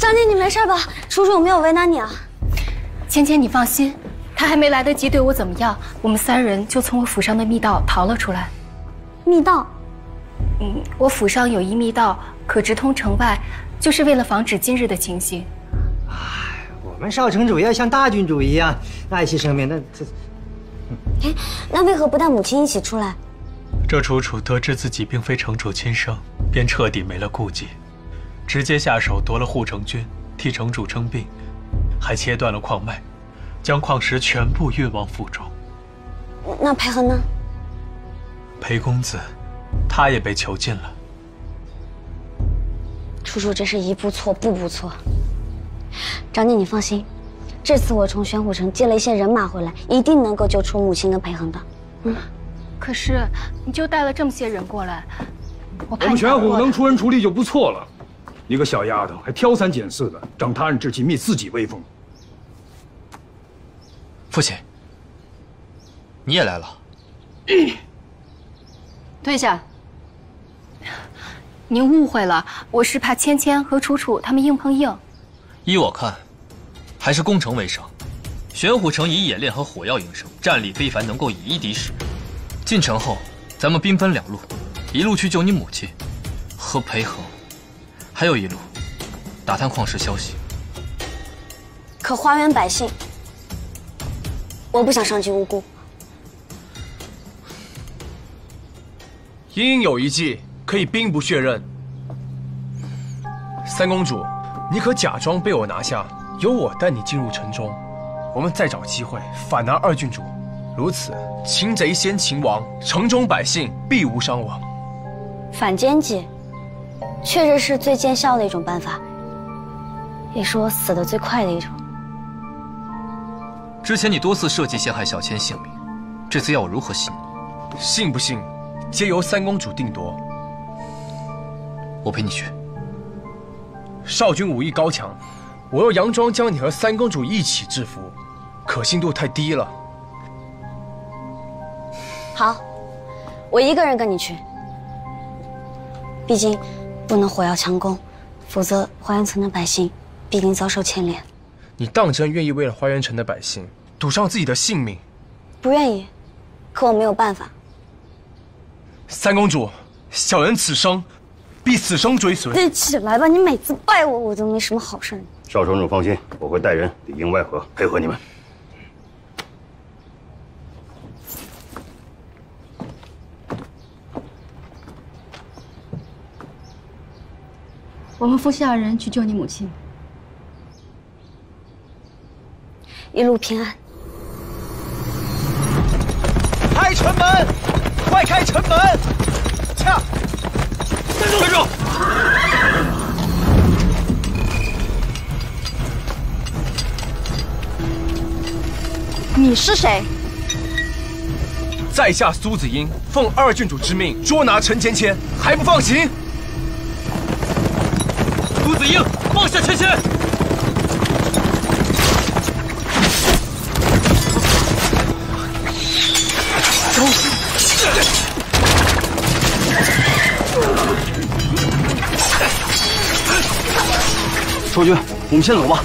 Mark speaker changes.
Speaker 1: 张姐，你没事吧？楚楚有没有为难你啊？
Speaker 2: 芊芊，你放心，他还没来得及对我怎么样，我们3人就从我府上的密道逃了出来。
Speaker 1: 密道？
Speaker 2: 我府上有一密道，可直通城外，就是为了防止今日的情形。
Speaker 3: 哎，我们少城主要像大郡主一样爱惜生命，
Speaker 1: 那为何不带母亲一起出来？
Speaker 4: 这楚楚得知自己并非城主亲生，便彻底没了顾忌，直接下手夺了护城军，替城主称病，还切断了矿脉，将矿石全部运往府中。
Speaker 1: 那裴恒呢？
Speaker 4: 裴公子，他也被囚禁了。
Speaker 1: 楚楚真是一步错步步错。张姐，你放心，这次我从玄虎城借了一些人马回来，一定能够救出母亲跟裴恒的。
Speaker 2: 可是你就带了这么些人过来，我
Speaker 5: 们玄虎能出人出力就不错了。一个小丫头还挑三拣四的，长他人志气，灭自己威风。
Speaker 6: 父亲，你也来了。
Speaker 7: 退下。
Speaker 2: 您误会了，我是怕芊芊和楚楚他们硬碰硬。
Speaker 6: 依我看，还是攻城为上。玄虎城以冶炼和火药营生，战力非凡，能够以一敌十。进城后，咱们兵分2路，一路去救你母亲和裴恒，还有一路打探矿石消息。
Speaker 1: 可花园百姓，我不想伤及无辜。
Speaker 8: 隐隐有一计，可以兵不血刃。三公主，你可假装被我拿下，由我带你进入城中，我们再找机会反拿2郡主。如此，擒贼先擒王，城中百姓必无伤亡。
Speaker 1: 反间计，确实是最见效的一种办法，也是我死得最快的一种。
Speaker 6: 之前你多次设计陷害小千性命，这次要我如何信你？
Speaker 8: 信不信，皆由三公主定夺。
Speaker 6: 我陪你去。
Speaker 8: 少君武艺高强，我又佯装将你和三公主一起制服，可信度太低了。
Speaker 1: 好，我一个人跟你去。毕竟不能火药强攻，否则花园城的百姓必定遭受牵连。
Speaker 8: 你当真愿意为了花园城的百姓赌上自己的性命？
Speaker 1: 不愿意，可我没有办法。
Speaker 8: 三公主，小人此生必死生追随。
Speaker 1: 你起来吧，你每次拜我，我都没什么好事。
Speaker 9: 少城主放心，我会带人里应外合，配合你们。
Speaker 7: 我们夫妻2人去救你母亲。
Speaker 1: 一路平安。
Speaker 3: 开城门！快开城门！驾！
Speaker 8: 站住！
Speaker 7: 你是谁？
Speaker 8: 在下苏子英，奉2郡主之命捉拿陈芊芊，还不放行？苏子英，放下芊芊！
Speaker 9: 少君，我们先走吧。